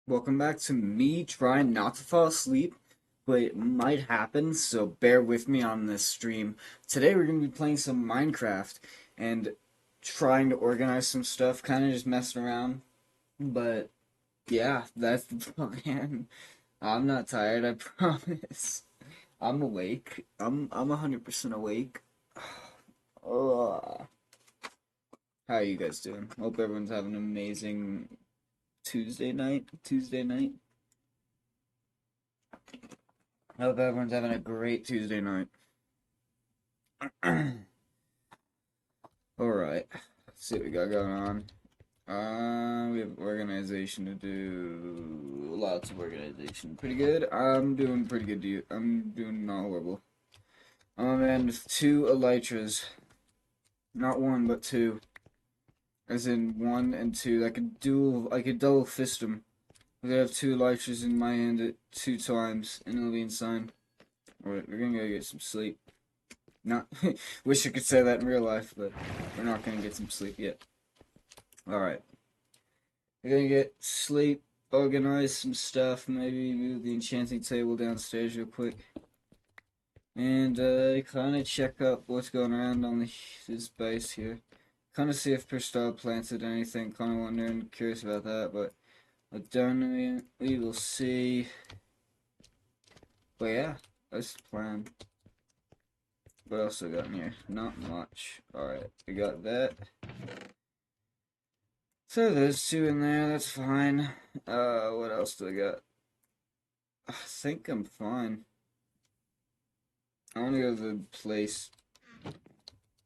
Welcome back to me trying not to fall asleep, but it might happen, so bear with me on this stream. Today we're going to be playing some Minecraft and trying to organize some stuff, kind of just messing around. But yeah, that's the plan. I'm not tired, I promise. I'm awake. I'm 100% awake. Ugh. How are you guys doing? Hope everyone's having an amazing Tuesday night. Tuesday night. I hope everyone's having a great Tuesday night. Alright, let's see what we got going on. We have organization to do. Lots of organization. Pretty good. I'm doing pretty good. I'm doing not horrible. And two elytras. Not one, but two. As in one and two. I could double fist them. I could have two elytras in my hand at two times, and it'll be insane. Alright, we're gonna go get some sleep. Not wish I could say that in real life, but we're not gonna get some sleep yet. Alright. We're gonna get sleep, organize some stuff, maybe move the enchanting table downstairs real quick. And kinda check up what's going around on this base here. Kinda see if Perstob planted anything, kinda wondering, curious about that, but I don't know yet. We will see. But yeah, that's the plan. What else I got in here? Not much. Alright, we got that. So there's two in there, that's fine. What else do I got? I think I'm fine. I wanna go to the place,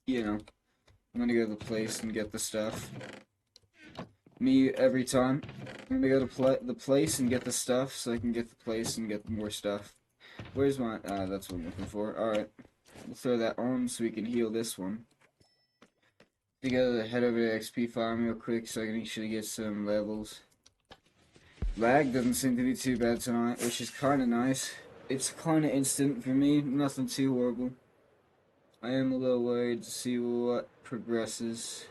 I'm gonna go to the place and get the stuff. Me, every time. I'm gonna go to the place and get the stuff so I can get the place and get more stuff. Where's my, that's what I'm looking for. Alright, we'll throw that on so we can heal this one. We gotta head over to XP farm real quick so I can actually get some levels. Lag doesn't seem to be too bad tonight, which is kind of nice. It's kind of instant for me, nothing too horrible. I am a little worried to see what progresses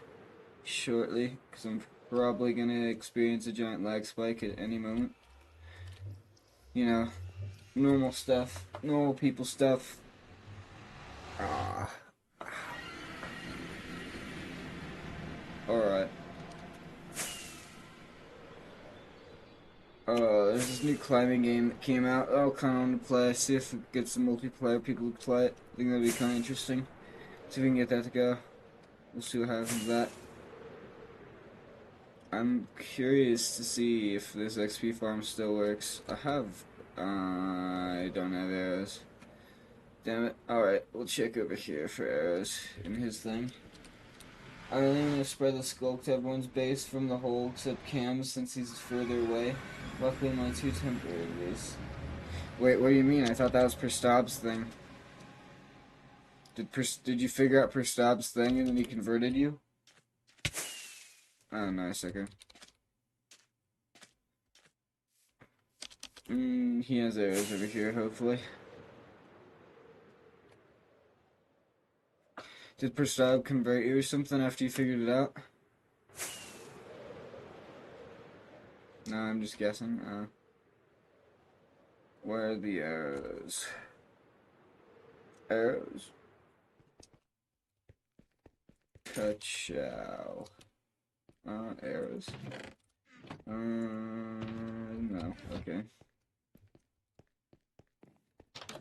shortly, because I'm probably going to experience a giant lag spike at any moment. You know, normal stuff, normal people stuff. Ah. Alright. There's this new climbing game that came out. I'll kind of want to play, see if it gets some multiplayer people to play it. I think that'd be kind of interesting. See if we can get that to go. We'll see what happens with that. I'm curious to see if this XP farm still works. I don't have arrows. Damn it. Alright, we'll check over here for arrows in his thing. I'm only going to spread the sculk to everyone's base from the hole except Kam's since he's further away. Luckily my two temporary base. Wait, what do you mean? I thought that was Perstob's thing. Did you figure out Perstob's thing and then he converted you? Oh, nice, okay. He has arrows over here, hopefully. Did Perstob convert you or something after you figured it out? No, I'm just guessing. Where are the arrows? Arrows? Ka-chow. Arrows. No, okay.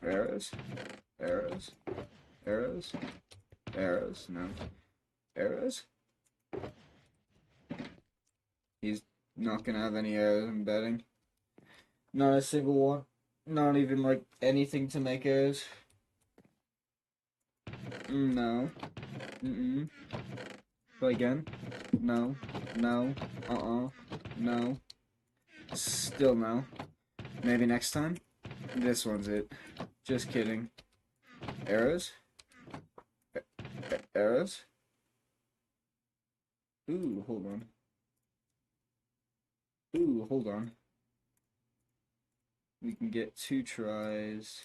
Arrows? Arrows? Arrows? Arrows? No. Arrows? He's not gonna have any arrows, I'm betting. Not a single one. Not even, like, anything to make arrows. No. Mm-mm. But again? No. No. No. Still no. Maybe next time? This one's it. Just kidding. Arrows? Arrows? Ooh, hold on. Ooh, hold on. We can get 2 tries.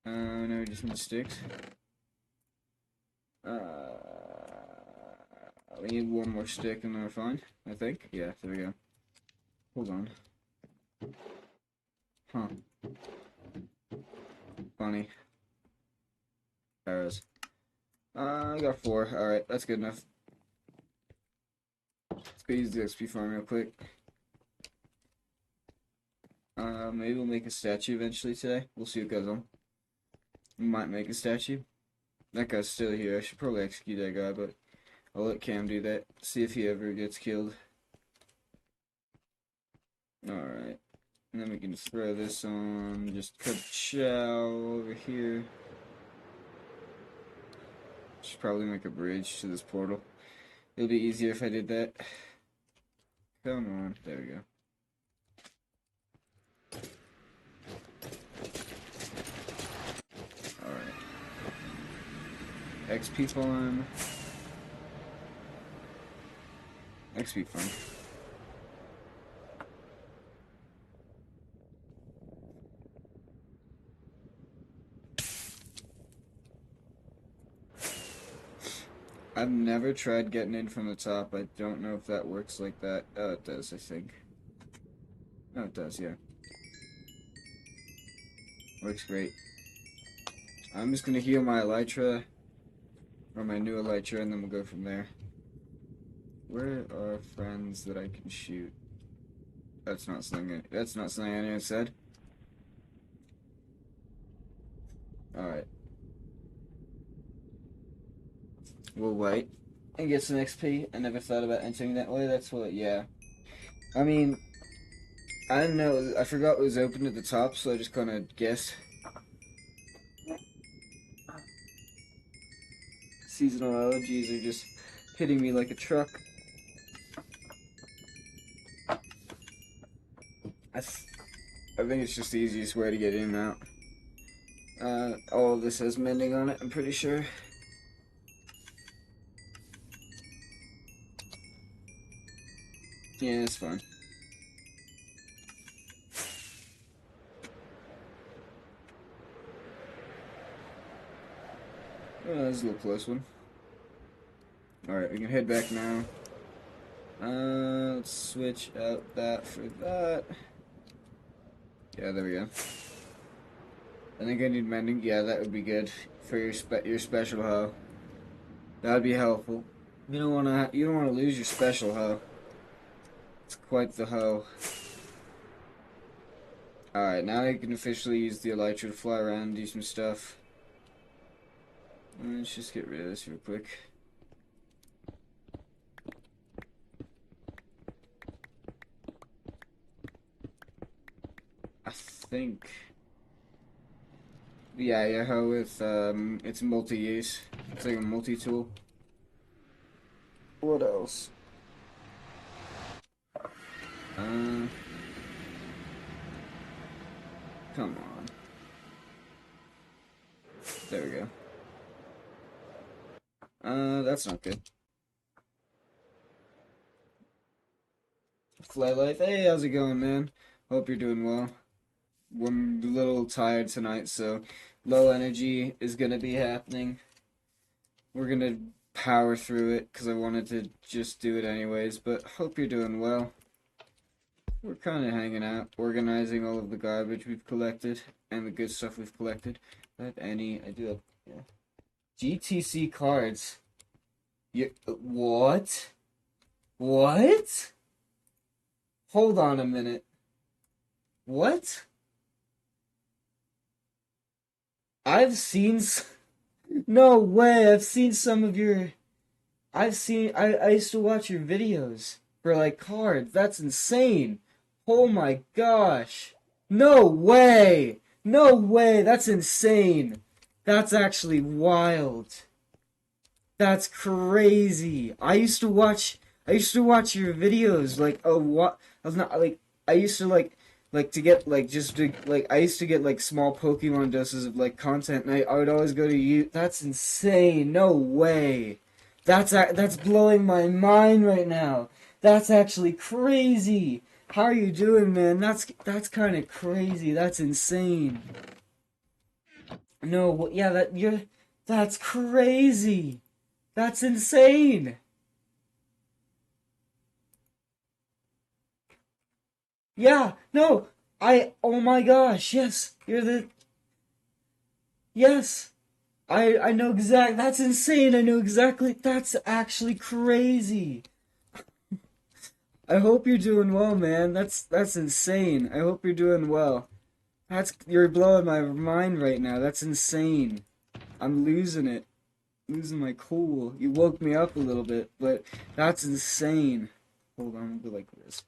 No, we just need sticks. We need 1 more stick and then we're fine, I think. Yeah, there we go. Hold on. Huh. Funny. Arrows. I got 4. Alright, that's good enough. Let's go use the XP farm real quick. Maybe we'll make a statue eventually today. We'll see what goes on. We might make a statue. That guy's still here. I should probably execute that guy, but I'll let Cam do that. See if he ever gets killed. Alright. And then we can throw this on. Just cut chow over here. Should probably make a bridge to this portal. It'll be easier if I did that. Come on. There we go. Alright. XP farm. XP farm. I've never tried getting in from the top. I don't know if that works like that. Oh, it does, I think. Oh, it does, yeah. Works great. I'm just gonna heal my elytra, or my new elytra, and then we'll go from there. Where are friends that I can shoot? That's not something. That's not something anyone said. All right. We'll wait and get some XP. I never thought about entering that way. That's what. Yeah. I mean, I didn't know. I forgot it was open at the top, so I just kind of guessed. Seasonal allergies are just hitting me like a truck. I think it's just the easiest way to get in and out. All of this has mending on it, I'm pretty sure. Yeah, it's fine. Oh, that was a little close one. Alright, we can head back now. Let's switch out that for that. Yeah, there we go. I think I need mending. Yeah, that would be good for your special hoe. That would be helpful. You don't want to lose your special hoe. It's quite the hoe. Alright, now I can officially use the elytra to fly around and do some stuff. Let's just get rid of this real quick. I think. Yeah, your hoe with it's multi-use. It's like a multi-tool. What else? Come on. There we go. That's not good. Fly Life, hey, how's it going, man? Hope you're doing well. I'm a little tired tonight, so low energy is gonna be happening. We're gonna power through it, because I wanted to just do it anyways, but hope you're doing well. We're kind of hanging out, organizing all of the garbage we've collected, and the good stuff we've collected. I do have, yeah. GTC cards. What? What? Hold on a minute. What? I've seen no way, I've seen some of your I used to watch your videos for like cards. That's insane. Oh my gosh. No way. No way. That's insane. That's actually wild. That's crazy. I used to watch your videos like what I was not like I used to to get like just to like I used to get like small Pokemon doses of like content and I would always go to you. That's insane. No way. That's blowing my mind right now. That's actually crazy. How are you doing, man? That's kind of crazy. That's insane. No, yeah, that's crazy. That's insane. Yeah, no, oh my gosh, yes, yes, I know that's insane, I know exactly, that's actually crazy. I hope you're doing well, man, that's insane, I hope you're doing well. You're blowing my mind right now, that's insane. I'm losing it, losing my cool. You woke me up a little bit, but that's insane. Hold on, I'll go like this.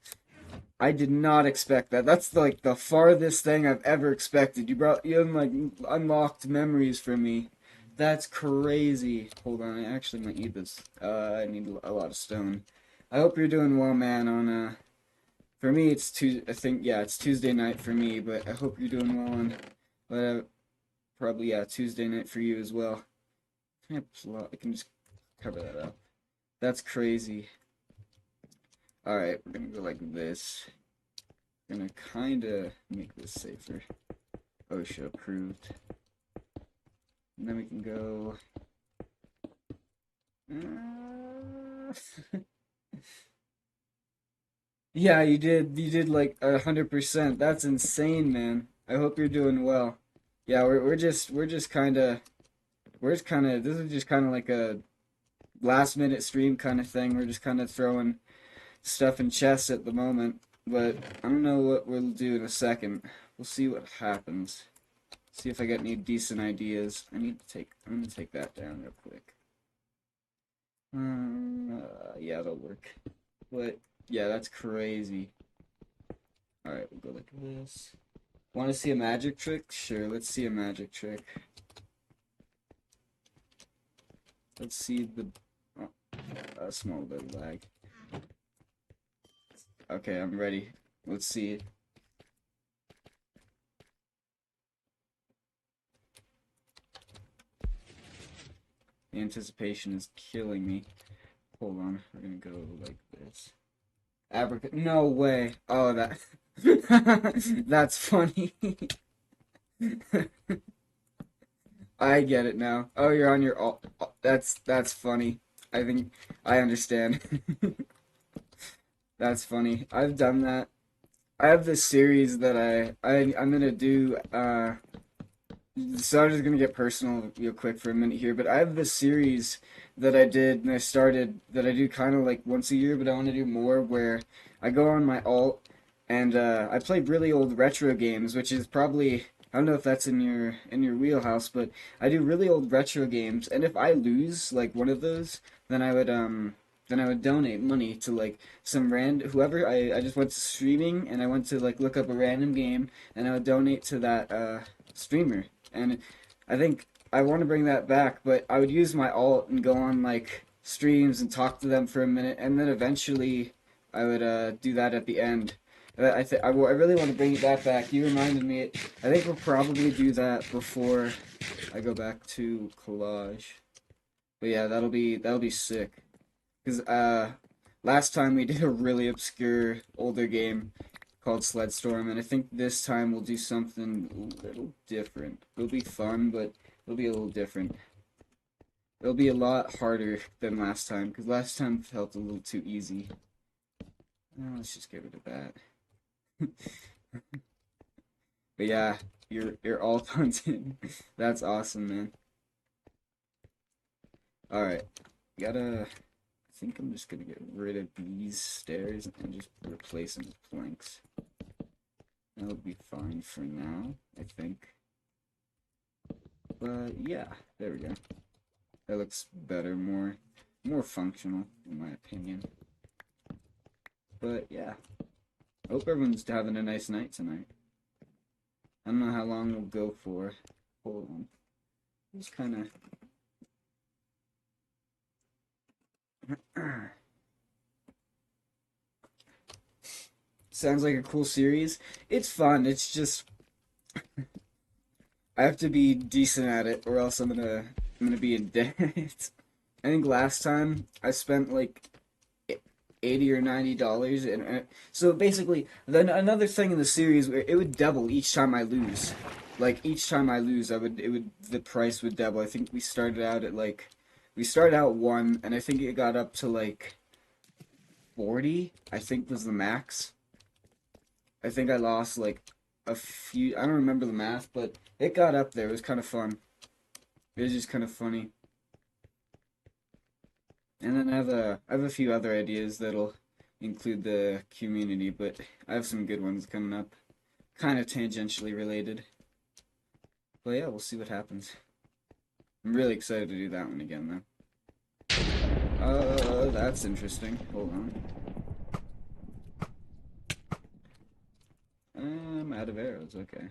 I did not expect that. That's like the farthest thing I've ever expected. You unlocked memories for me. That's crazy. Hold on, I actually might need this. I need a lot of stone. I hope you're doing well, man. For me, I think yeah, it's Tuesday night for me, but I hope you're doing well on. Probably yeah, Tuesday night for you as well. I can just cover that up. That's crazy. All right, we're gonna go like this. Gonna kinda make this safer. OSHA approved. And then we can go. Yeah, you did. You did like 100%. That's insane, man. I hope you're doing well. Yeah, we're just kind of this is just kind of like a last minute stream kind of thing. We're just kind of throwing stuff in chests at the moment, but I don't know what we'll do in a second. We'll see what happens. See if I get any decent ideas. I'm gonna take that down real quick. Yeah, that'll work. But yeah, that's crazy. All right, we'll go like this. Want to see a magic trick? Sure, let's see a magic trick. Let's see the a small bit of lag. Okay, I'm ready. Let's see it. The anticipation is killing me. Hold on, we're gonna go like this. No way. Oh, that. That's funny. I get it now. Oh, you're on your alt. That's funny. I think I understand. That's funny. I've done that. I have this series that I'm gonna do. So I'm just gonna get personal real quick for a minute here, but I have this series that I did and I started that I do kind of like once a year, but I want to do more where I go on my alt and I play really old retro games, which is probably I don't know if that's in your wheelhouse, but I do really old retro games, and if I lose like one of those, then I would donate money to like some whoever I just went to streaming and I went to like look up a random game and I would donate to that streamer. And I think I want to bring that back, but I would use my alt and go on like streams and talk to them for a minute, and then eventually I would do that at the end. I really want to bring that back. You reminded me. I think we'll probably do that before I go back to collage. But yeah, that'll be sick. Because last time we did a really obscure older game called Sledstorm, and I think this time we'll do something a little different. It'll be fun, but it'll be a little different. It'll be a lot harder than last time, because last time felt a little too easy. Let's just get rid of that. But yeah, you're all hunting. That's awesome, man. Alright, I think I'm just gonna get rid of these stairs and just replace them with planks. That'll be fine for now, I think. But yeah, there we go. That looks better, more functional, in my opinion. But yeah, I hope everyone's having a nice night tonight. I don't know how long we'll go for. Hold on. Just kind of. Sounds like a cool series. It's fun. It's just I have to be decent at it, or else I'm gonna be in debt. I think last time I spent like $80 or $90, and so basically, then another thing in the series where it would double each time I lose. Like each time I lose, the price would double. I think we started out at like we started out 1, and I think it got up to like 40. I think was the max. I think I lost like a few. I don't remember the math, but it got up there. It was kind of fun. It was just kind of funny. And then I have a few other ideas that'll include the community, but I have some good ones coming up, kind of tangentially related. But yeah, we'll see what happens. I'm really excited to do that one again, though. That's interesting. Hold on. I'm out of arrows. Okay,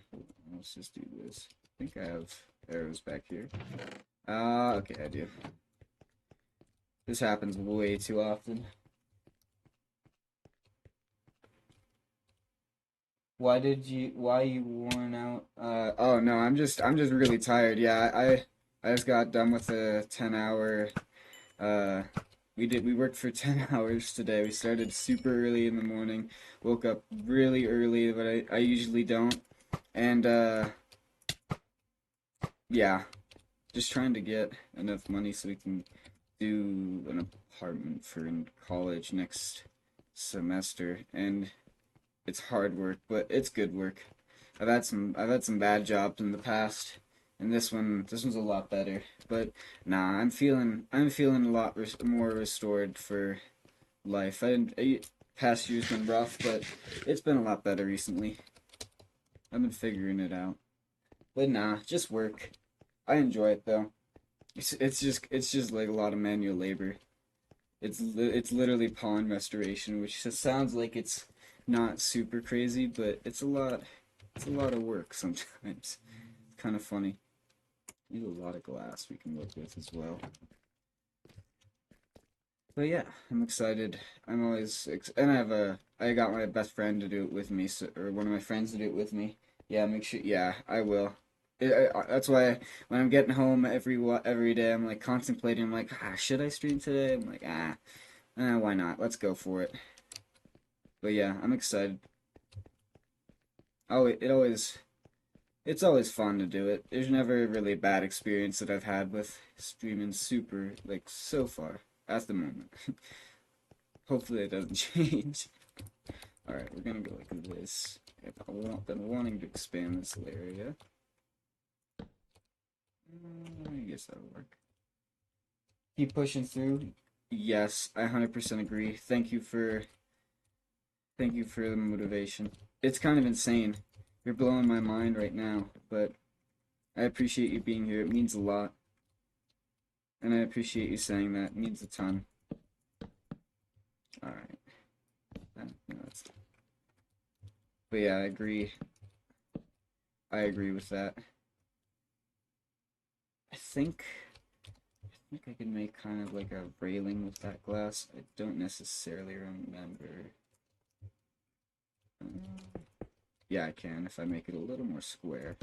let's just do this. I think I have arrows back here. Okay, I do. This happens way too often. Why you worn out? Oh no, I'm just really tired. Yeah, I just got done with a 10-hour, uh, we worked for 10 hours today. We started super early in the morning, woke up really early, but I usually don't. And, yeah, just trying to get enough money so we can do an apartment for in college next semester. And it's hard work, but it's good work. I've had some bad jobs in the past, and this one's a lot better. But nah, I'm feeling a lot more restored for life. Past year's been rough, but it's been a lot better recently. I've been figuring it out. But nah, just work. I enjoy it though. It's just like a lot of manual labor. It's literally pawn restoration, which just sounds like it's not super crazy, but it's a lot of work sometimes. It's kind of funny. Need a lot of glass we can work with as well. But yeah, I'm excited. And I got my best friend to do it with me, or one of my friends to do it with me. Yeah, make sure. Yeah, I will. That's why when I'm getting home every day, I'm like contemplating. I'm like, should I stream today? I'm like, why not? Let's go for it. But yeah, I'm excited. Oh, it's always fun to do it. There's never really a bad experience that I've had with streaming super, like, so far, at the moment. Hopefully it doesn't change. Alright, we're gonna go like this. I've been wanting to expand this area. I guess that'll work. Keep pushing through. Yes, I 100% agree. Thank you for the motivation. It's kind of insane. You're blowing my mind right now, but I appreciate you being here. It means a lot. And I appreciate you saying that. It means a ton. Alright. But yeah, I agree. I agree with that. I think I can make kind of like a railing with that glass. I don't necessarily remember. Yeah, I can if I make it a little more square.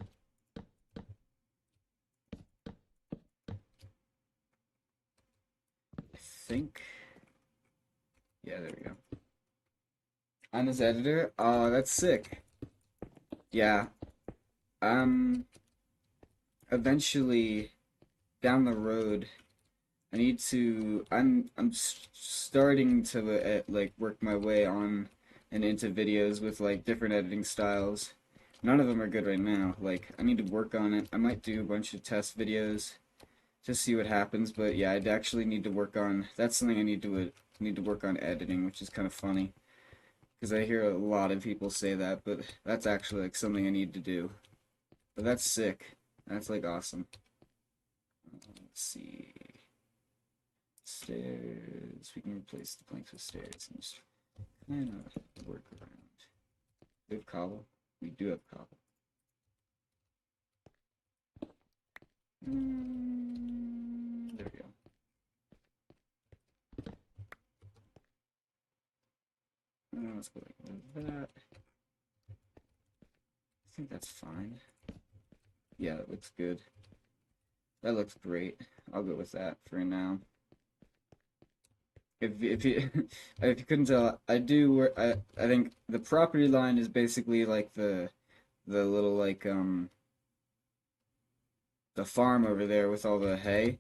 I think. Yeah, there we go. I'm his editor. Oh, that's sick. Yeah. Eventually, down the road, I need to. I'm starting to like work my way on and into videos with like different editing styles. None of them are good right now. Like I need to work on it. I might do a bunch of test videos to see what happens. But yeah, I'd actually need to work on. That's something I need to work on editing, which is kind of funny because I hear a lot of people say that, but that's actually like something I need to do. But that's sick. That's like awesome. Let's see. Stairs. We can replace the planks with stairs and just kind of work around. We have cobble. We do have cobble. There we go. Let's go like that. I think that's fine. Yeah, that looks good. That looks great. I'll go with that for now. If you if you couldn't tell, I think the property line is basically like the little like the farm over there with all the hay.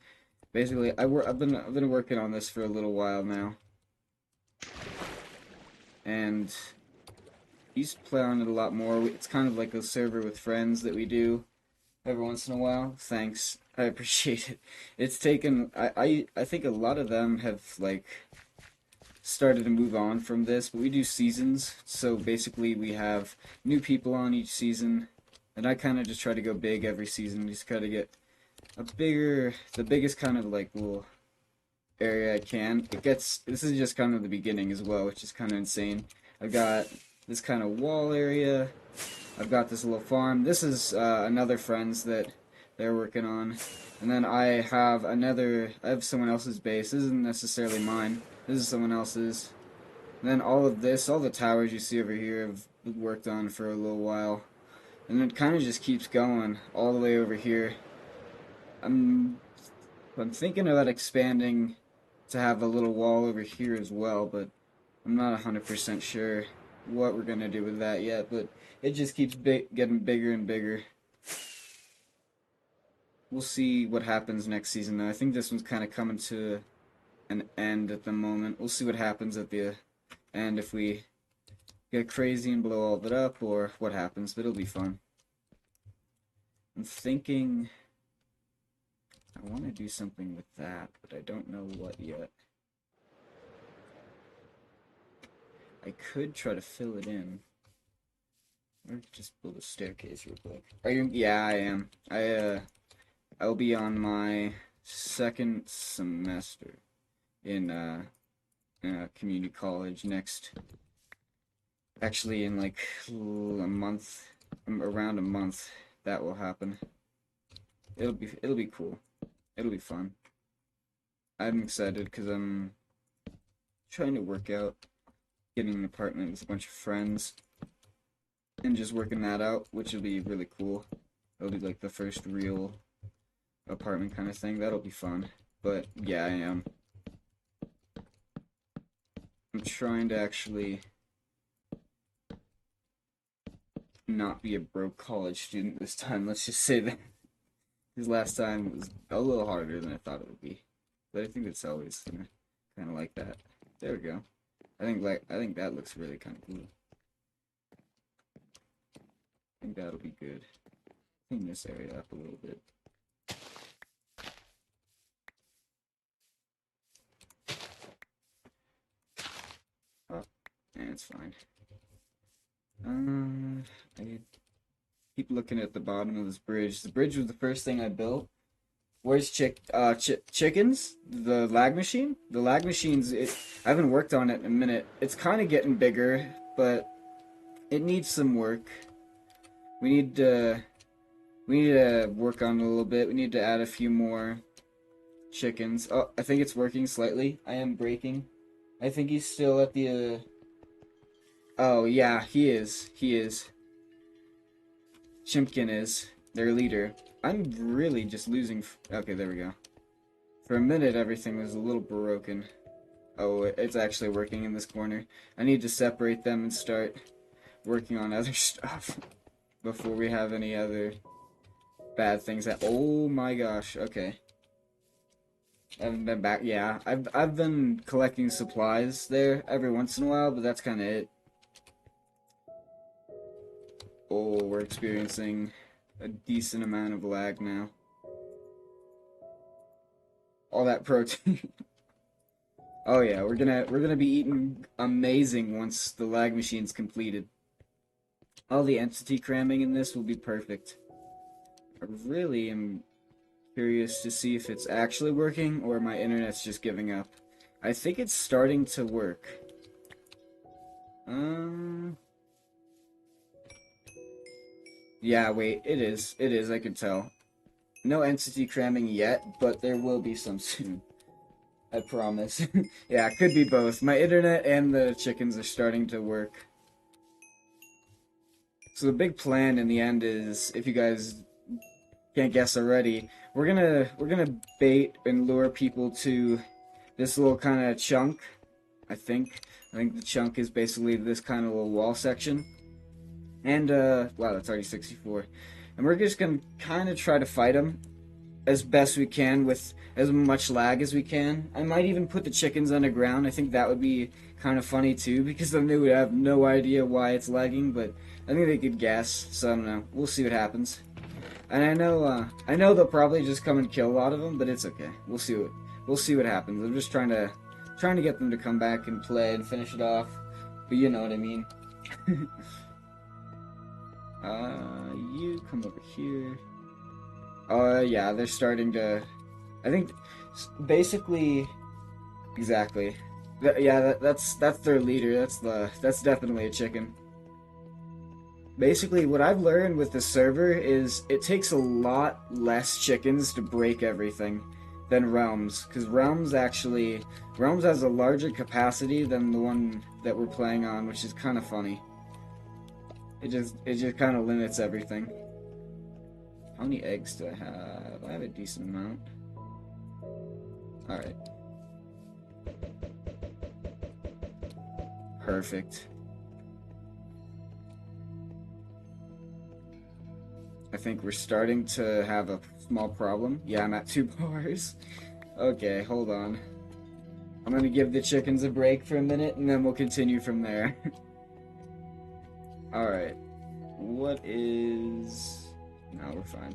Basically, I've been working on this for a little while now, and used to play on it a lot more. It's kind of like a server with friends that we do every once in a while. Thanks. I appreciate it. It's taken I think a lot of them have like started to move on from this, but we do seasons. So basically we have new people on each season, and I kind of just try to go big every season. Just try to get the biggest kind of like little area I can. This is just kind of the beginning as well, which is kind of insane. I've got this kind of wall area. I've got this little farm. This is another friend's that they're working on. And then I have someone else's base. This isn't necessarily mine. This is someone else's. And then all of this, all the towers you see over here have worked on for a little while. And it kind of just keeps going all the way over here. I'm thinking about expanding to have a little wall over here as well, but I'm not 100% sure what we're going to do with that yet, but it just keeps getting bigger and bigger. We'll see what happens next season, though. I think this one's kind of coming to an end at the moment. We'll see what happens at the end, if we get crazy and blow all of it up, or what happens, but it'll be fun. I'm thinking I want to do something with that, but I don't know what yet. I could try to fill it in, or just build a staircase real quick. Are you? Yeah, I am. I'll be on my second semester in community college next. Actually, in like a month, around a month, that will happen. It'll be cool. It'll be fun. I'm excited because I'm trying to work out getting an apartment with a bunch of friends and just working that out, which will be really cool. It'll be like the first real apartment kind of thing. That'll be fun. But yeah, I am. I'm trying to actually not be a broke college student this time. Let's just say that. Because last time was a little harder than I thought it would be. But I think it's always kind of like that. There we go. I think that looks really kind of cool. I think that'll be good. Clean this area up a little bit. Oh, and it's fine. I keep looking at the bottom of this bridge. The bridge was the first thing I built. Where's chickens? The lag machine? The lag machine's, I haven't worked on it in a minute. It's kind of getting bigger, but it needs some work. We need to work on it a little bit. We need to add a few more chickens. Oh, I think it's working slightly. I am breaking. I think he's still at the, oh yeah, he is. Chimpkin is their leader. I'm really just losing. Okay, there we go. For a minute, everything was a little broken. Oh, it's actually working in this corner. I need to separate them and start working on other stuff before we have any other bad things. Oh my gosh. Okay. I haven't been back. Yeah, I've been collecting supplies there every once in a while, but that's kind of it. Oh, we're experiencing a decent amount of lag now. All that protein. Oh yeah, we're gonna be eating amazing once the lag machine's completed. All the entity cramming in this will be perfect. I really am curious to see if it's actually working or my internet's just giving up. I think it's starting to work. Yeah, wait, it is. It is, I can tell. No entity cramming yet, but there will be some soon. I promise. Yeah, it could be both. My internet and the chickens are starting to work. So the big plan in the end is, if you guys can't guess already, we're gonna bait and lure people to this little kind of chunk. I think the chunk is basically this kind of little wall section. And, wow, that's already 64. And we're just gonna kind of try to fight them as best we can with as much lag as we can. I might even put the chickens underground. I think that would be kind of funny too, because then they would have no idea why it's lagging, but I think they could guess, so I don't know. We'll see what happens. And I know they'll probably just come and kill a lot of them, but it's okay. We'll see what happens. I'm just trying to get them to come back and play and finish it off. But you know what I mean. You come over here. Yeah, they're starting to. I think, basically, exactly. Yeah, that's their leader. That's definitely a chicken. Basically, what I've learned with the server is it takes a lot less chickens to break everything than Realms, because Realms has a larger capacity than the one that we're playing on, which is kind of funny. It just kind of limits everything. How many eggs do I have? I have a decent amount. Alright. Perfect. I think we're starting to have a small problem. Yeah, I'm at 2 bars. Okay, hold on. I'm gonna give the chickens a break for a minute, and then we'll continue from there. Alright. What is... No, we're fine.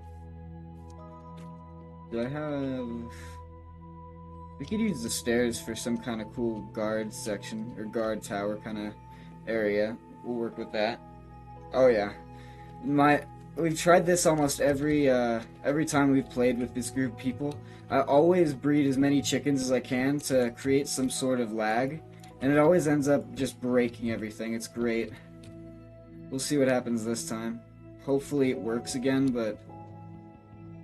Do I have... We could use the stairs for some kind of cool guard section, or guard tower kind of area. We'll work with that. Oh yeah. We've tried this almost every time we've played with this group of people. I always breed as many chickens as I can to create some sort of lag, and it always ends up just breaking everything. It's great. We'll see what happens this time. Hopefully it works again, but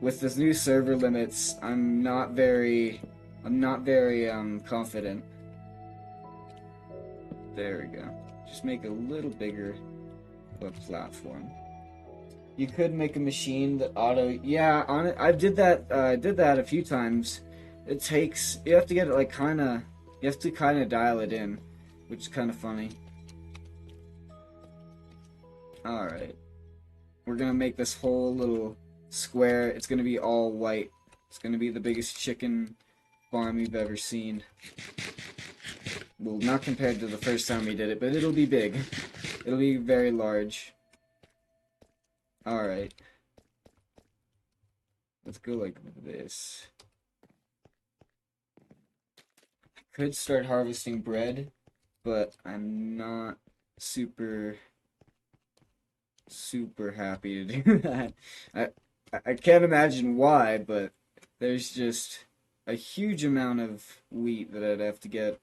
with this new server limits, I'm not very confident. There we go. Just make a little bigger of a platform. You could make a machine that yeah, on it. I did that a few times. It takes, you have to get it like you have to kind of dial it in, which is kind of funny. Alright. We're gonna make this whole little square. It's gonna be all white. It's gonna be the biggest chicken farm you've ever seen. Well, not compared to the first time we did it, but it'll be big. It'll be very large. Alright. Let's go like this. I could start harvesting bread, but I'm not super happy to do that. I can't imagine why, but there's just a huge amount of wheat that I'd have to get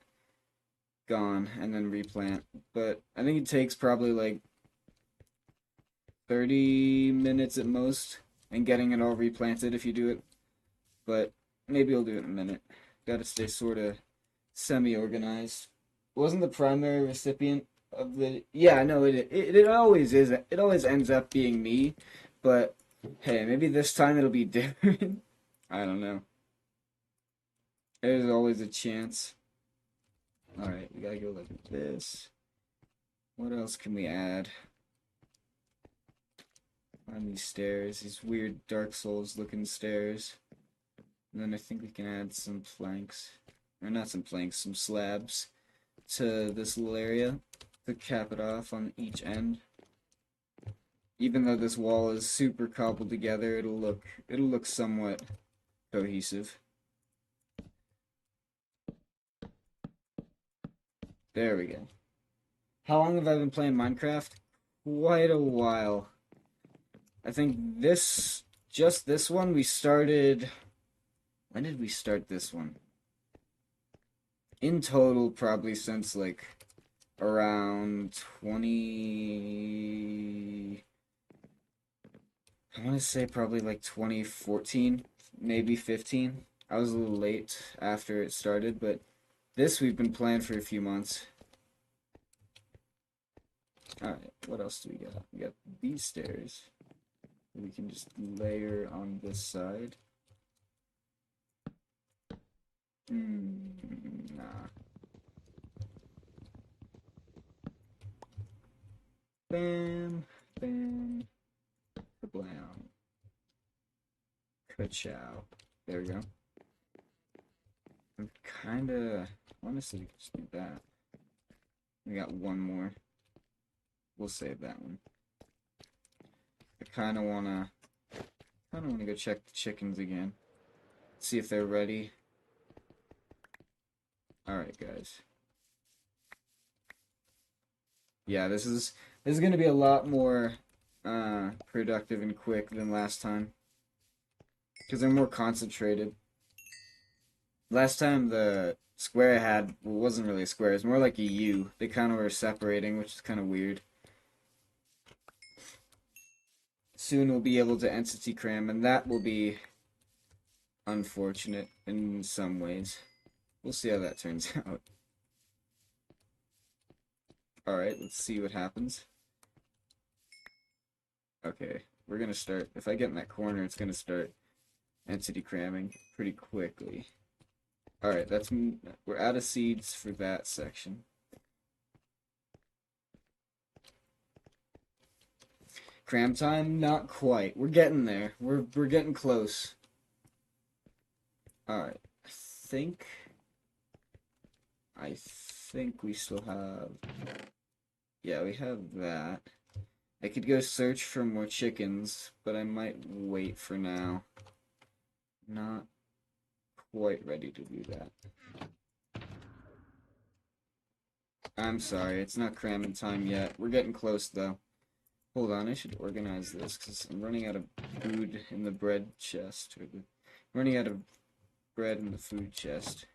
gone and then replant. But I think it takes probably like 30 minutes at most and getting it all replanted if you do it. But maybe I'll do it in a minute. Gotta stay sort of semi-organized. Wasn't the primary recipient of the... Yeah, no, it always is. It always ends up being me. But, hey, maybe this time it'll be different. I don't know. There's always a chance. Alright, we gotta go like this. What else can we add? On these stairs, these weird Dark Souls looking stairs. And then I think we can add some planks. Or not some planks, some slabs to this little area to cap it off on each end. Even though this wall is super cobbled together, it'll look somewhat cohesive. There we go. How long have I been playing Minecraft? Quite a while. I think just this one we started... When did we start this one? In total, probably since like around 20... I want to say probably like 2014, maybe 15. I was a little late after it started, but this we've been playing for a few months. Alright, what else do we got? We got these stairs. We can just layer on this side. Nah. Bam, bam, blam. Ka-chow. There we go. I'm kinda... Honestly, we can just do that. We got one more. We'll save that one. I kind of wanna go check the chickens again. See if they're ready. Alright, guys. Yeah, this is gonna be a lot more productive and quick than last time. Because they're more concentrated. Last time the square I had wasn't really a square, it's more like a U. They kind of were separating, which is kind of weird. Soon we'll be able to entity cram, and that will be unfortunate in some ways. We'll see how that turns out. Alright, let's see what happens. Okay, we're gonna start. If I get in that corner, it's gonna start entity cramming pretty quickly. Alright, we're out of seeds for that section. Cram time? Not quite. We're getting there. We're getting close. Alright, I think we still have... Yeah, we have that. I could go search for more chickens, but I might wait for now. Not quite ready to do that. I'm sorry, it's not cramming time yet. We're getting close, though. Hold on, I should organize this, because I'm running out of food in the bread chest. Running out of bread in the food chest.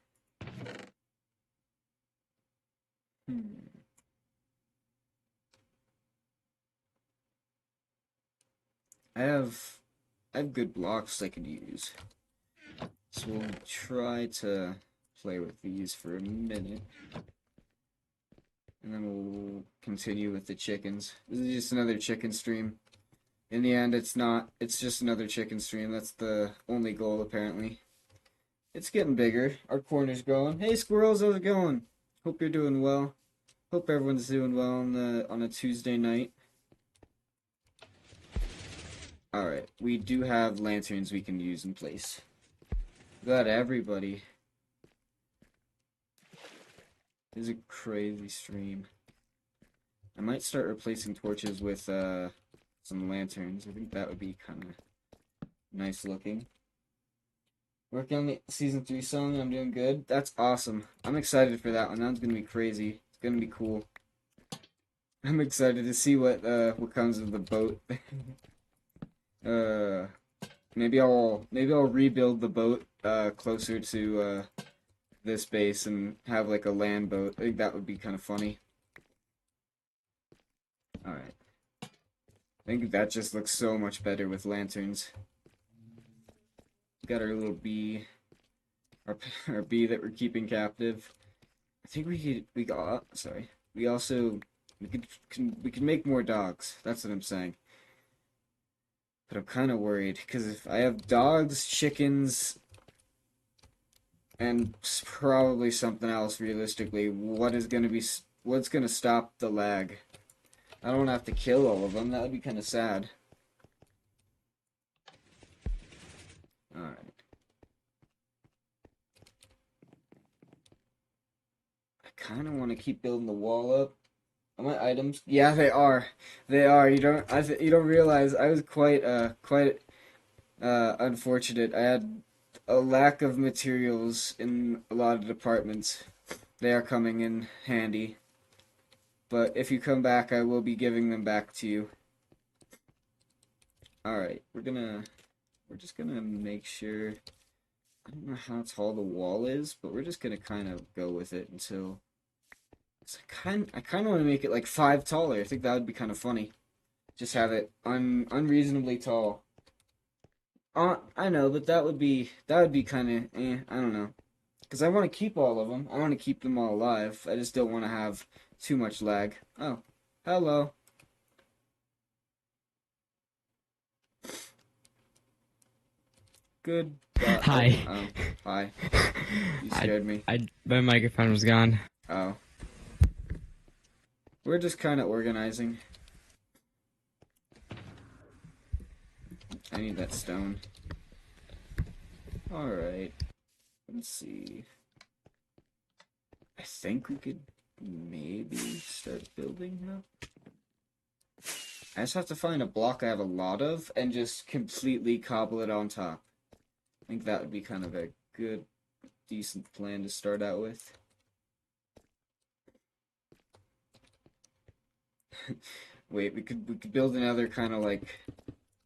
I have good blocks I could use. So we'll try to play with these for a minute. And then we'll continue with the chickens. This is just another chicken stream. In the end, it's not. It's just another chicken stream. That's the only goal, apparently. It's getting bigger. Our corner's growing. Hey, squirrels, how's it going? Hope you're doing well. Hope everyone's doing well on a Tuesday night. Alright, we do have lanterns we can use in place. Got everybody. This is a crazy stream. I might start replacing torches with some lanterns. I think that would be kind of nice looking. Working on the Season 3 song, I'm doing good. That's awesome. I'm excited for that one. That's going to be crazy. It's going to be cool. I'm excited to see what comes of the boat. Maybe I'll rebuild the boat closer to this base and have like a land boat. I think that would be kind of funny. Alright. I think that just looks so much better with lanterns. Got our little bee, our bee that we're keeping captive. I think we could make more dogs. That's what I'm saying. But I'm kind of worried because if I have dogs, chickens, and probably something else, realistically, what's gonna stop the lag? I don't have to kill all of them. That would be kind of sad. Alright. I kind of want to keep building the wall up. Are my items? Yeah, they are. They are. You don't realize I was quite unfortunate. I had a lack of materials in a lot of departments. They are coming in handy. But if you come back, I will be giving them back to you. Alright, we're just gonna make sure. I don't know how tall the wall is, but we're just gonna kind of go with it until. I kind of want to make it like 5 taller. I think that would be kind of funny. Just have it unreasonably tall. I know, but that would be kind of I don't know. Because I want to keep all of them. I want to keep them all alive. I just don't want to have too much lag. Oh, hello. Good. Hi. Oh, hi. You scared me. My microphone was gone. Oh. We're just kind of organizing. I need that stone. Alright. Let's see. I think we could maybe start building up. I just have to find a block I have a lot of and just completely cobble it on top. I think that would be kind of a good, decent plan to start out with. Wait, we could build another kind of like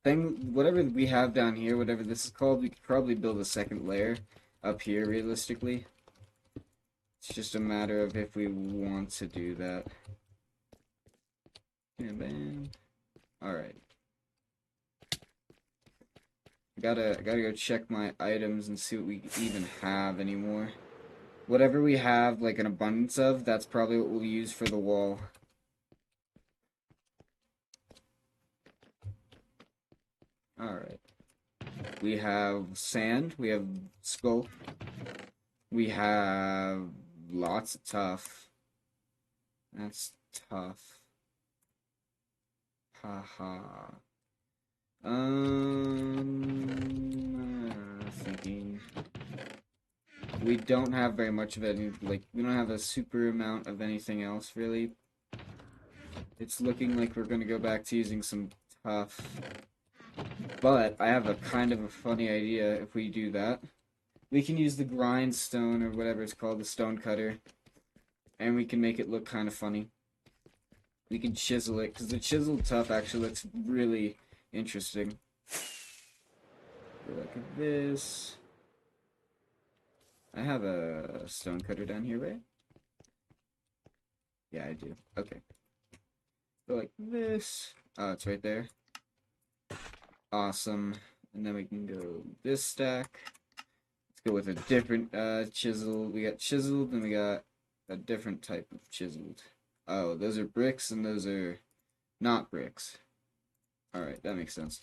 thing, whatever we have down here, whatever this is called. We could probably build a second layer up here, realistically. It's just a matter of if we want to do that. And then, all right. I gotta go check my items and see what we even have anymore. Whatever we have, like an abundance of, that's probably what we'll use for the wall. Alright. We have sand, we have scope, we have lots of tough. That's tough. Haha. Thinking. We don't have very much of any, like, we don't have a super amount of anything else, really. It's looking like we're gonna go back to using some tough. But I have a kind of a funny idea if we do that. We can use the grindstone or whatever it's called, the stone cutter, and we can make it look kind of funny. We can chisel it, because the chiseled tough actually looks really interesting. Look at this. I have a stone cutter down here, right? Yeah, I do. Okay. Go like this. Oh, it's right there. Awesome. And then we can go this stack. Let's go with a different chisel. We got chiseled, and we got a different type of chiseled. Oh, those are bricks, and those are not bricks. Alright, that makes sense.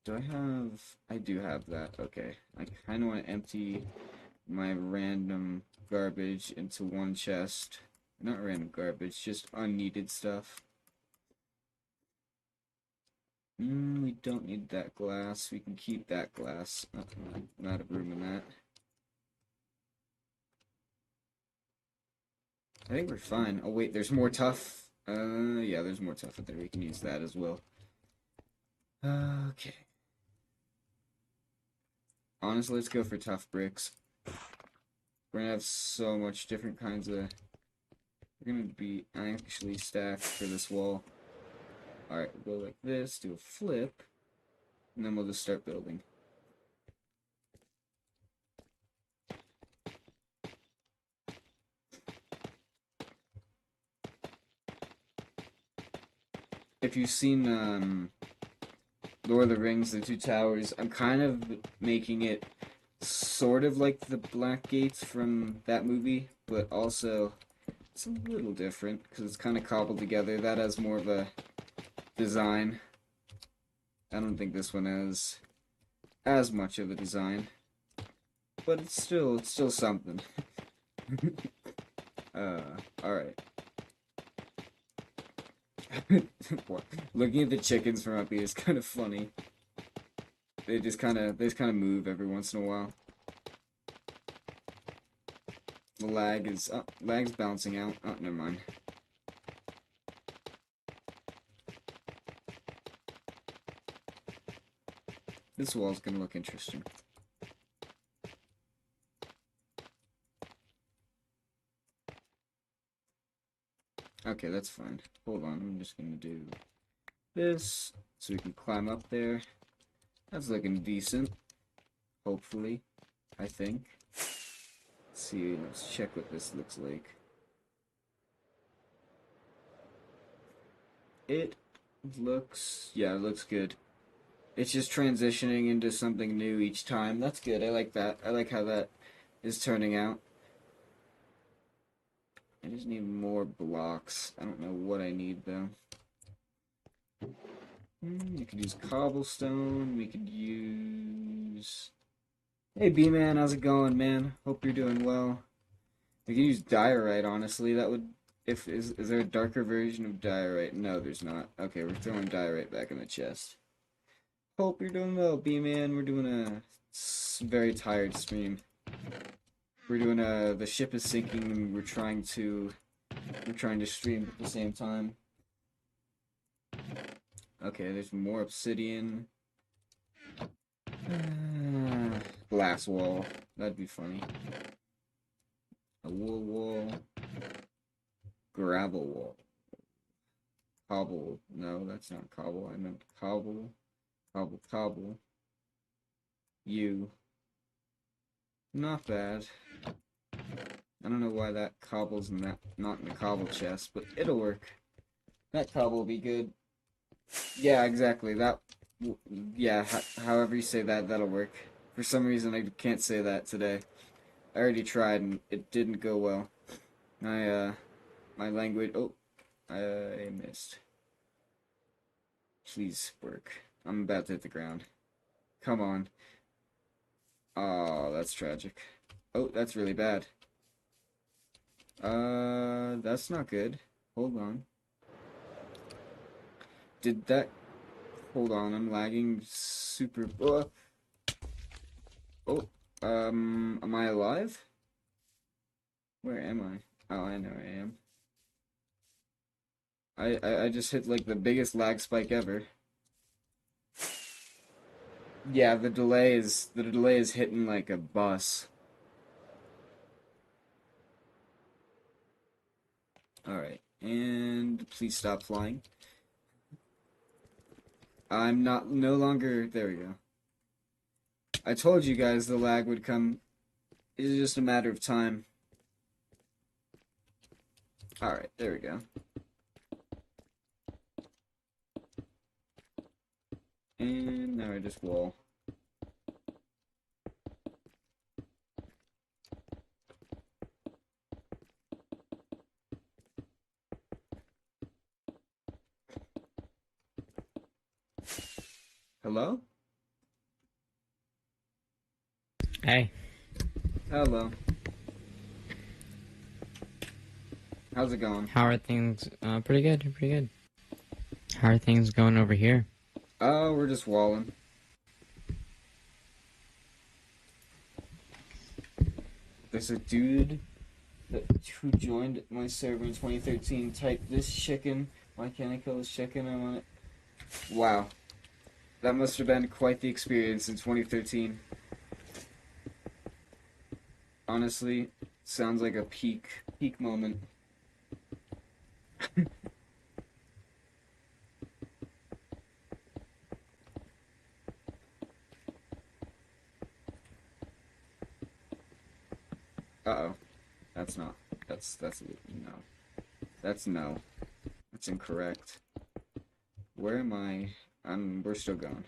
Do I have... I do have that. Okay. I kind of want to empty my random garbage into one chest. Not random garbage, just unneeded stuff. We don't need that glass. We can keep that glass. Not out of room in that. I think we're fine. Oh wait, there's more tough. Yeah, there's more tough in there. We can use that as well. Okay. Honestly, let's go for tough bricks. We're gonna have so much different kinds of... We're gonna be actually stacked for this wall. Alright, we'll go like this, do a flip, and then we'll just start building. If you've seen Lord of the Rings, The Two Towers, I'm kind of making it sort of like the Black Gates from that movie, but also it's a little different because it's kind of cobbled together. That has more of a design. I don't think this one has as much of a design, but it's still something. Alright. Looking at the chickens from up here is kind of funny. They just kind of move every once in a while. The lag's bouncing out. Oh, never mind. This wall's gonna look interesting. Okay, that's fine. Hold on, I'm just gonna do this so we can climb up there. That's looking decent. Hopefully, I think. Let's see, let's check what this looks like. It looks, yeah, it looks good. It's just transitioning into something new each time. That's good. I like that. I like how that is turning out. I just need more blocks. I don't know what I need, though. We could use cobblestone. We could use... Hey, B-Man, how's it going, man? Hope you're doing well. We could use diorite, honestly. That would... Is there a darker version of diorite? No, there's not. Okay, we're throwing diorite back in the chest. Hope you're doing well, B-Man. We're doing a very tired stream. We're doing the ship is sinking and we're trying to stream at the same time. Okay, there's more obsidian. Glass wall. That'd be funny. A wool wall. Gravel wall. Cobble. No, that's not cobble. I meant cobble. Cobble, cobble. You. Not bad. I don't know why that cobble's not in the cobble chest, but it'll work. That cobble will be good. Yeah, exactly. Yeah, however you say that, that'll work. For some reason, I can't say that today. I already tried and it didn't go well. My language. Oh, I missed. Please work. I'm about to hit the ground. Come on. Oh, that's tragic. Oh, that's really bad. That's not good. Hold on. Did that... Hold on, I'm lagging super... am I alive? Where am I? Oh, I know I am. I just hit, like, the biggest lag spike ever. Yeah, the delay is hitting like a bus. Alright, and please stop flying. I'm no longer... There we go. I told you guys the lag would come. It's just a matter of time. Alright, there we go. And now I just wall. Hello? Hey. Hello. How's it going? How are things? Pretty good, pretty good. How are things going over here? Oh, we're just walling. There's a dude who joined my server in 2013. Typed this chicken. Why can't I kill this chicken? I want it. Wow. That must have been quite the experience in 2013. Honestly, sounds like a peak moment. Uh-oh. That's no. That's no. That's incorrect. Where am I? We're still going.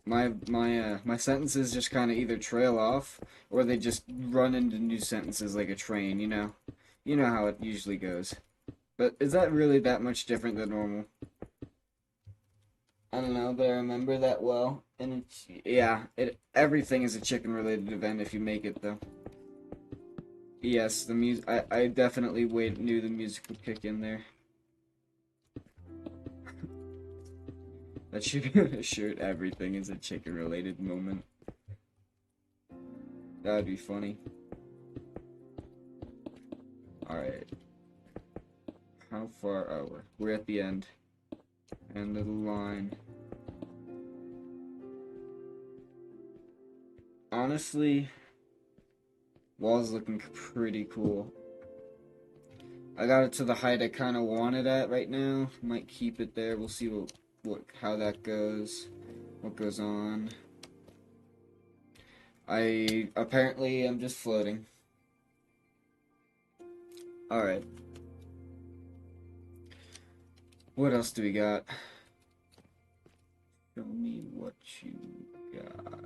My sentences just kind of either trail off or they just run into new sentences like a train, you know? You know how it usually goes. But is that really that much different than normal? I don't know, but I remember that well. And it's, yeah, everything is a chicken related event if you make it though. Yes, the music. I definitely knew the music would kick in there. That should be on a shirt. Everything is a chicken related moment. That'd be funny. Alright. How far? Oh, we're at the end. End of the line. Honestly, wall's looking pretty cool. I got it to the height I kind of want it at right now. Might keep it there. We'll see how that goes. What goes on. Apparently I'm just floating. Alright. What else do we got? Show me what you got.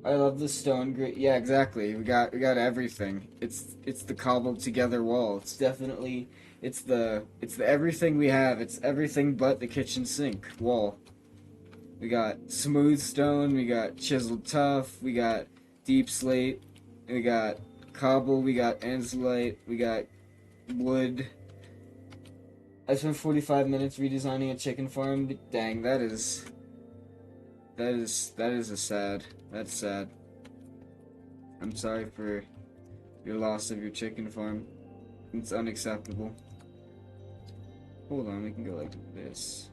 I love the stone grit. Yeah, exactly. We got everything. It's the cobbled together wall. It's definitely it's the everything we have. It's everything but the kitchen sink wall. We got smooth stone, we got chiseled tough, we got deep slate, we got cobble, we got anselite, we got wood. I spent 45 minutes redesigning a chicken farm. Dang, that's sad. That's sad. I'm sorry for your loss of your chicken farm. It's unacceptable. Hold on, we can go like this.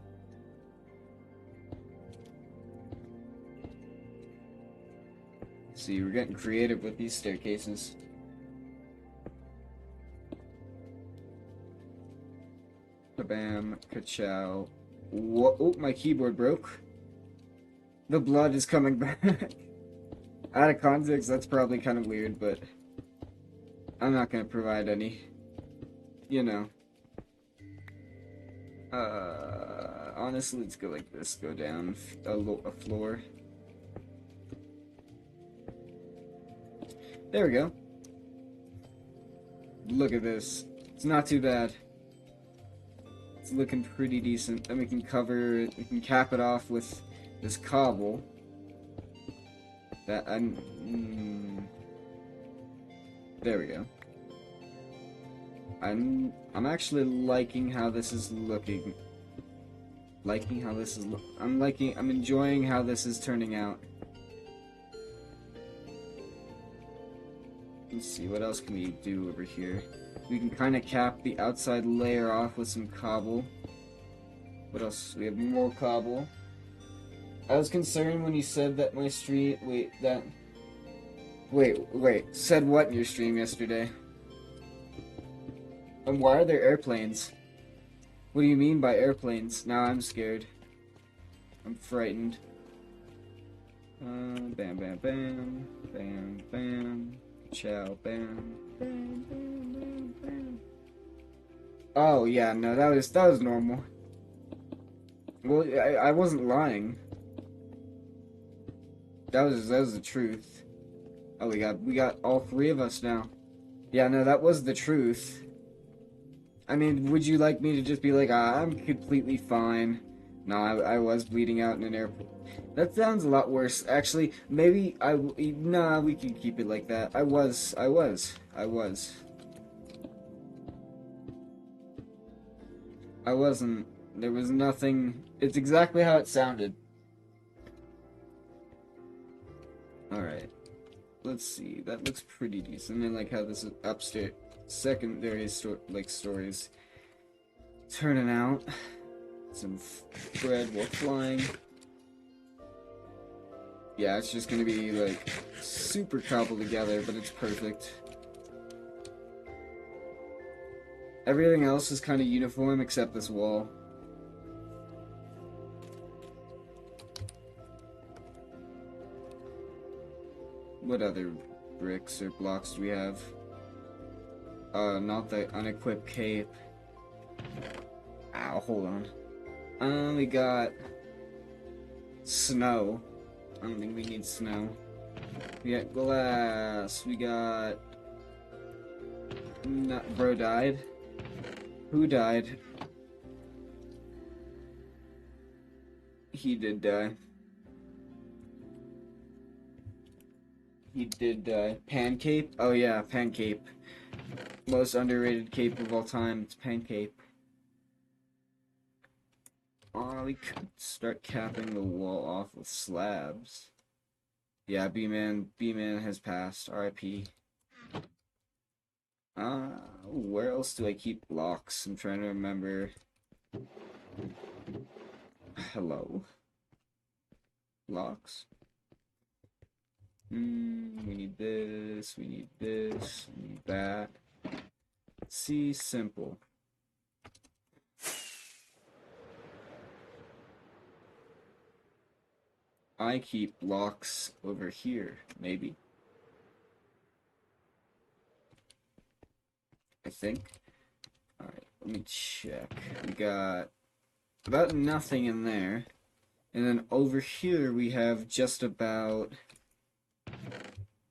See, we're getting creative with these staircases. Kabam, ka-chow. Whoa, oh, my keyboard broke. The blood is coming back. Out of context, that's probably kind of weird, but I'm not gonna provide any, you know. Honestly, let's go like this. Go down a floor. There we go. Look at this. It's not too bad. It's looking pretty decent. Then we can cap it off with this cobble. There we go. I'm actually liking how this is looking. I'm enjoying how this is turning out. Let's see, what else can we do over here? We can kind of cap the outside layer off with some cobble. What else? We have more cobble. I was concerned when you said that my stream... Wait. Said what in your stream yesterday? And why are there airplanes? What do you mean by airplanes? Now I'm scared. I'm frightened. Bam, bam, bam. Bam, bam. Chow, bam. Bam, bam, bam, bam. Oh, yeah, no, that was normal. Well, I wasn't lying. That was the truth. Oh, we got all three of us now. Yeah, no, that was the truth. I mean, would you like me to just be like, I'm completely fine? No, I was bleeding out in an airport. That sounds a lot worse. Actually, maybe nah, we can keep it like that. I was. I wasn't. There was nothing. It's exactly how it sounded. Alright. Let's see. That looks pretty decent. I like how this is upstairs. Secondary stories turning out. Some bread while flying. Yeah, it's just gonna be like super cobbled together, but it's perfect. Everything else is kind of uniform except this wall. What other bricks or blocks do we have? Not the unequipped cape. Ow, hold on. We got snow. I don't think we need snow. We got glass. We got... Bro died. Who died? He did die. He did die. Pancape? Oh yeah, Pancape. Most underrated cape of all time. It's Pancape. Oh, we could start capping the wall off with slabs. Yeah, B-Man has passed. R.I.P. Where else do I keep blocks? I'm trying to remember. Hello? Blocks? We need this, we need this, we need that. See, simple. I keep blocks over here, maybe. I think. Alright, let me check. We got about nothing in there. And then over here we have just about...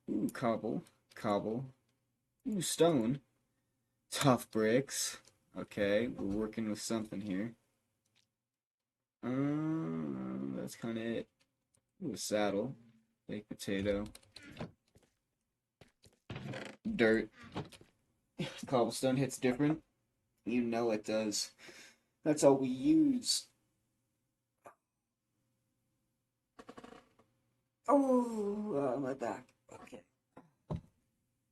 Ooh, cobble. Ooh, stone. Tough bricks. Okay, we're working with something here. That's kind of it. Ooh, a saddle. Baked potato. Dirt. Cobblestone hits different. You know it does. That's all we use. Oh, my back. Okay.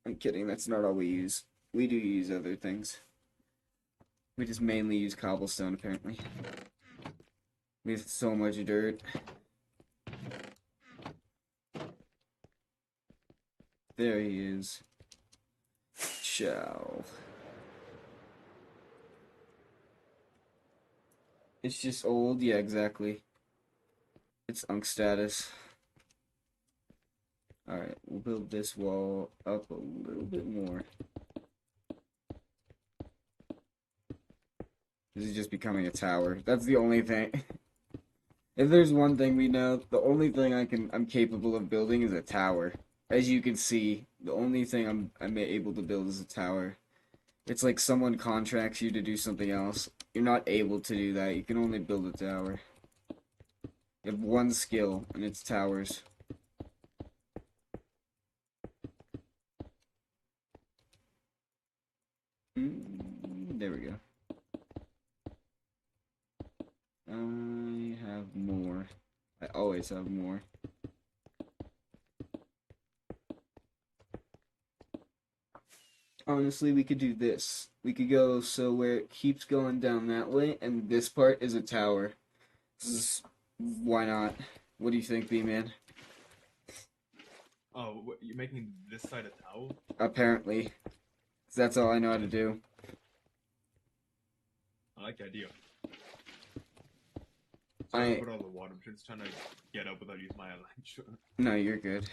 I'm kidding. That's not all we use. We do use other things. We just mainly use cobblestone, apparently. We have so much dirt. There he is. Ciao. It's just old. Yeah, exactly. It's unk status. Alright, we'll build this wall up a little bit more. This is just becoming a tower. That's the only thing. If there's one thing we know, the only thing I'm capable of building is a tower. As you can see, the only thing I'm able to build is a tower. It's like someone contracts you to do something else. You're not able to do that. You can only build a tower. You have one skill, and it's towers. There we go. I have more. I always have more. Honestly, we could do this. We could go so where it keeps going down that way, and this part is a tower. Why not? What do you think, B-Man? Oh, what, you're making this side a tower? Apparently. 'Cause that's all I know how to do. I like the idea. I put all the water. I'm just trying to get up without using my ledge. No, you're good.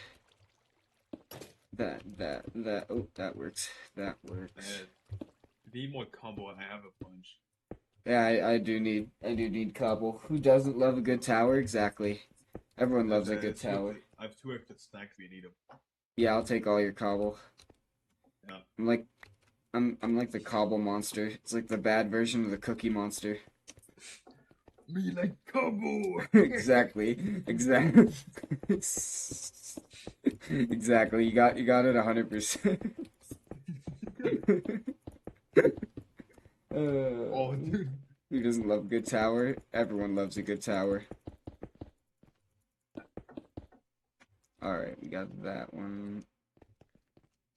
Oh, that works. That works. If you need more combo, I have a bunch. Yeah, I do need cobble. Who doesn't love a good tower? Exactly. Everyone loves a good tower. I have 2 extra snacks if you need them. Yeah, I'll take all your cobble. Yeah. I'm like the cobble monster. It's like the bad version of the cookie monster. Me like combo. Exactly. Exactly. Exactly. You got it 100%. Oh, dude. Who doesn't love a good tower? Everyone loves a good tower. Alright, we got that one.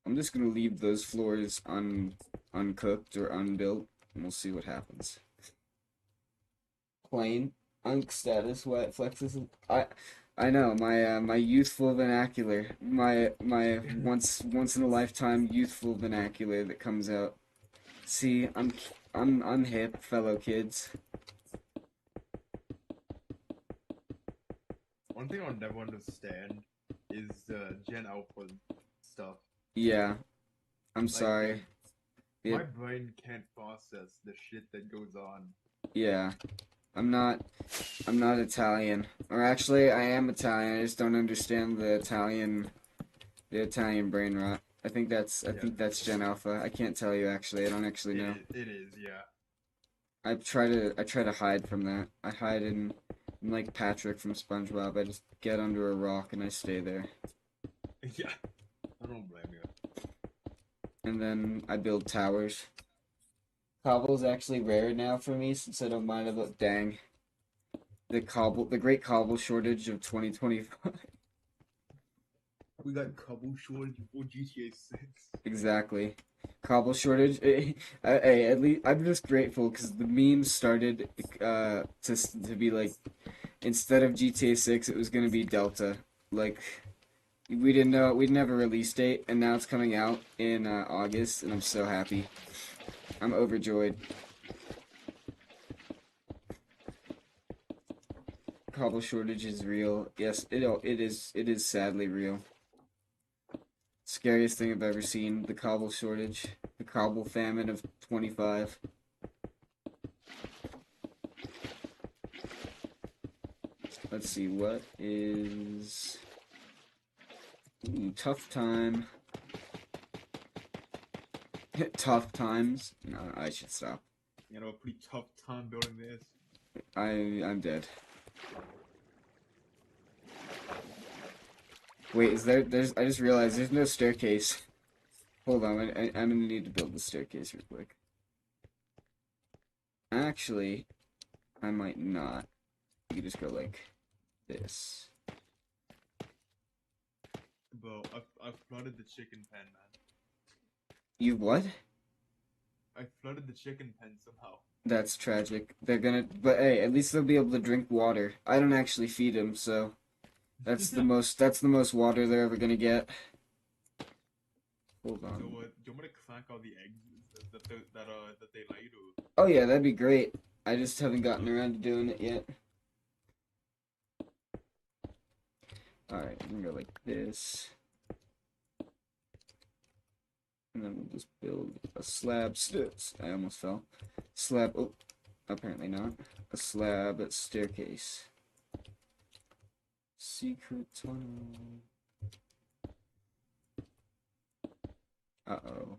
I'm just gonna leave those floors uncooked or unbuilt, and we'll see what happens. Plain, unk status, what flexes? I know my youthful vernacular, my once in a lifetime youthful vernacular that comes out. See, I'm hip, fellow kids. One thing I'll never understand is the Gen Alpha stuff. Yeah, I'm sorry. My brain can't process the shit that goes on. Yeah, I'm not Italian, or actually I am Italian. I just don't understand the Italian brain rot. I think that's Gen Alpha. I can't tell you actually. I don't actually know. It is, yeah. I try to hide from that. I hide I'm like Patrick from SpongeBob. I just get under a rock and I stay there. Yeah, I don't blame you. And then I build towers. Cobble's actually rare now for me since I don't mind about dang. The great cobble shortage of 2025. We got cobble shortage for GTA 6. Exactly. Cobble shortage. Hey, at least I'm just grateful because the memes started to be like, instead of GTA 6, it was gonna be Delta. Like, we didn't know, we didn't have a release date, and now it's coming out in August, and I'm so happy. I'm overjoyed. Cobble shortage is real. Yes, it is sadly real. Scariest thing I've ever seen, the cobble shortage, the cobble famine of 25. Let's see, what is... Ooh, tough time. Tough times? No, I should stop. You know, a pretty tough time building this. I'm dead. Wait, I just realized there's no staircase. Hold on, I'm gonna need to build the staircase real quick. Actually, I might not. You can just go like this. Bro, I've flooded the chicken pen, man. You what? I flooded the chicken pen somehow. That's tragic. They're gonna, but hey, at least they'll be able to drink water. I don't actually feed them, so that's the most water they're ever gonna get. Hold So, on. do you want me to crack all the eggs that they laid? Or... Oh yeah, that'd be great. I just haven't gotten around to doing it yet. Alright, I'm gonna go like this. And then we'll just build a slab. I almost fell. Slab. Oh, apparently not. A slab staircase. Secret tunnel. Uh-oh.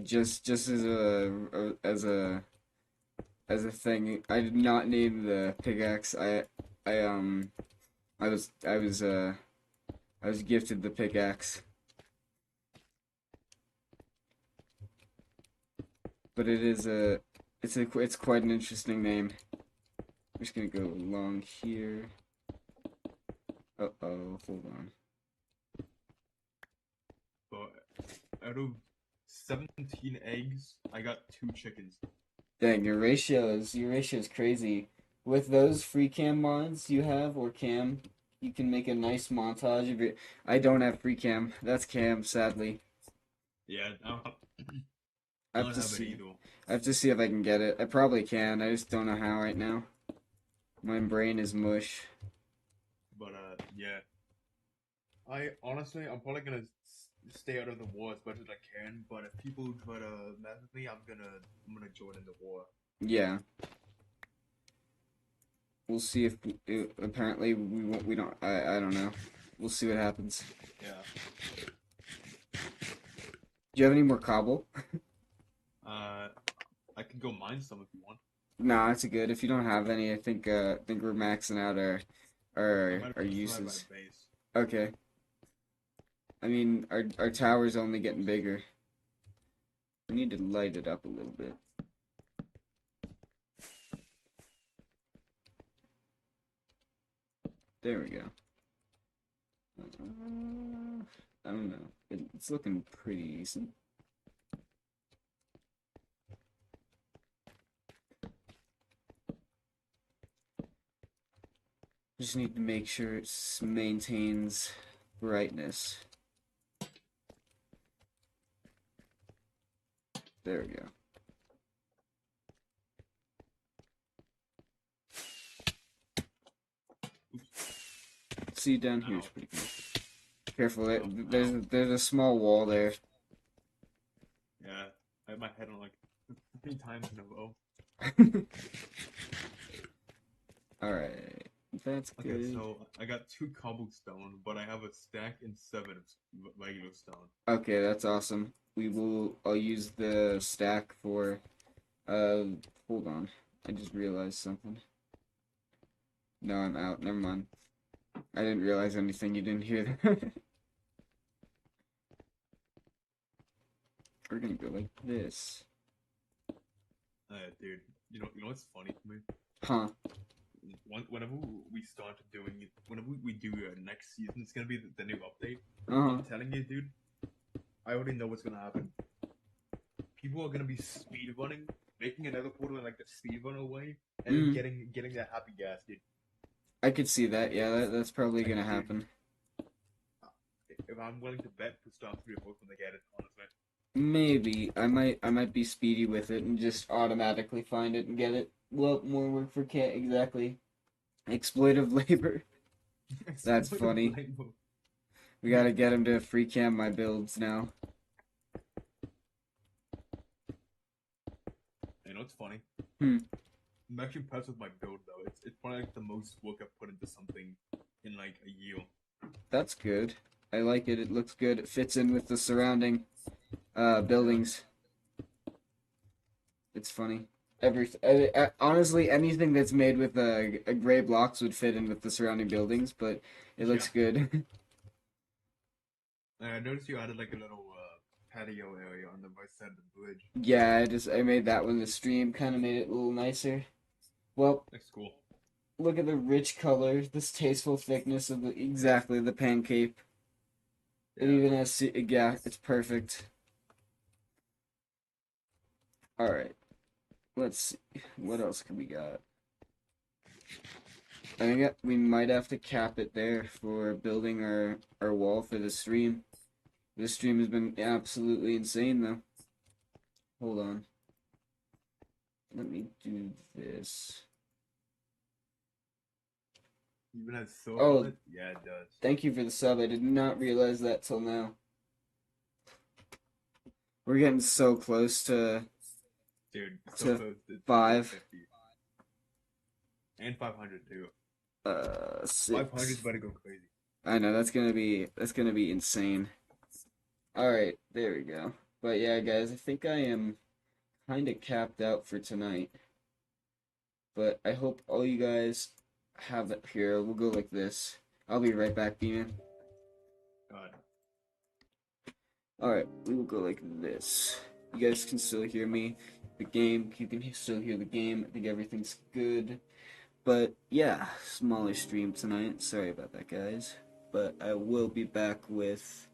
Just as a thing, I did not name the pickaxe. I was gifted the pickaxe. But it's quite an interesting name. I'm just gonna go along here. Uh-oh, hold on. But out of 17 eggs, I got 2 chickens. Dang, your ratio is crazy. With those free cam mods you have, or cam, you can make a nice montage of it. I don't have free cam. That's cam, sadly. Yeah, I I have don't to have it see. either. I have to see if I can get it. I probably can. I just don't know how right now. My brain is mush. But yeah. I'm probably gonna stay out of the war as much as I can. But if people try to mess with me, I'm gonna join in the war. Yeah. We'll see if apparently we won't. We don't. I don't know. We'll see what happens. Yeah. Do you have any more cobble? I can go mine some if you want. No, that's good. If you don't have any, I think we're maxing out I our might our have to uses. my base. Okay. I mean, our tower's only getting bigger. We need to light it up a little bit. There we go. I don't know. It's looking pretty decent. Just need to make sure it maintains brightness. There we go. See, down here is pretty good. Careful, there's a small wall there. Yeah, I hit my head on like 3 times in a row. Alright, that's good. Okay, so I got 2 cobblestone, but I have a stack and 7 of regular stone. Okay, that's awesome. I'll use the stack for, hold on. I just realized something. No, I'm out. Never mind. I didn't realize anything. You didn't hear that. We're gonna go like this. Dude, you know what's funny to me? Huh. Whenever we do next season, it's gonna be the new update. Uh-huh. I'm telling you, dude, I already know what's gonna happen. People are gonna be speedrunning, making another portal in like the speedrun way, and getting that happy gas, dude. I could see that. Yeah, that's probably gonna happen. If I'm willing to bet, Preston-Perstob will be both when they get it, honestly. Maybe I might be speedy with it and just automatically find it and get it. Well, more work for Cat, exactly. Exploitive labor. That's funny. We gotta get him to free cam my builds now. You know what's funny? Hmm. I'm actually impressed with my build though. It's probably like the most work I've put into something in like a year. That's good. I like it. It looks good. It fits in with the surrounding buildings. It's funny. Honestly, anything that's made with a gray blocks would fit in with the surrounding buildings, but it looks good. I noticed you added like a little patio area on the right side of the bridge. Yeah, I made that one the stream, kind of made it a little nicer. Well, that's cool. Look at the rich color, this tasteful thickness of exactly the pancake. It even has, yeah, it's perfect. Alright, let's see. What else can we got? I think we might have to cap it there for building our wall for the stream. This stream has been absolutely insane, though. Hold on. Let me do this. Even has sword Oh, on it? Yeah, it does. thank you for the sub. I did not realize that till now. We're getting so close to Dude, to so close to 5. 50. And 500 too. 6. 500 is about to go crazy. I know that's gonna be insane. All right, there we go. But yeah, guys, I think I am kind of capped out for tonight. But I hope all you guys have it here. We'll go like this. I'll be right back, B-Man. God. Alright, we will go like this. You guys can still hear me. The game, you can still hear the game. I think everything's good. But yeah, smaller stream tonight. Sorry about that, guys. But I will be back with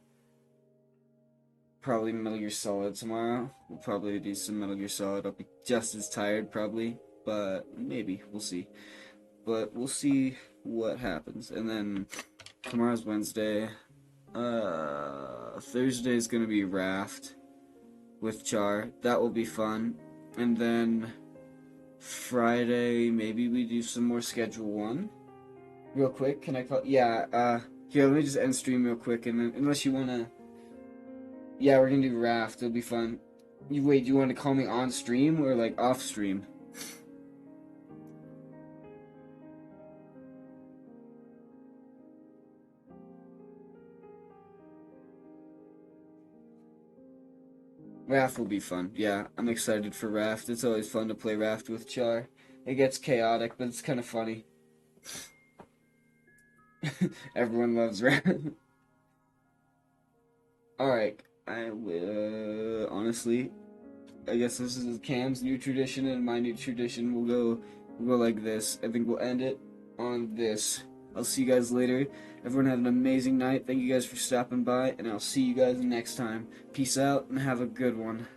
probably Metal Gear Solid tomorrow. We'll probably do some Metal Gear Solid. I'll be just as tired, probably. But maybe. We'll see. But we'll see what happens. And then tomorrow's Wednesday. Thursday's gonna be Raft with Char. That will be fun. And then Friday, maybe we do some more Schedule 1. Real quick, can I call? Yeah, here, let me just end stream real quick, and then, unless you wanna... Yeah, we're gonna do Raft, it'll be fun. Wait, do you want to call me on stream, or, like, off stream? Raft will be fun. Yeah, I'm excited for Raft. It's always fun to play Raft with Char. It gets chaotic, but it's kind of funny. Everyone loves Raft. Alright, I will... honestly, I guess this is Cam's new tradition and my new tradition. We'll go like this. I think we'll end it on this. I'll see you guys later. Everyone have an amazing night. Thank you guys for stopping by, and I'll see you guys next time. Peace out, and have a good one.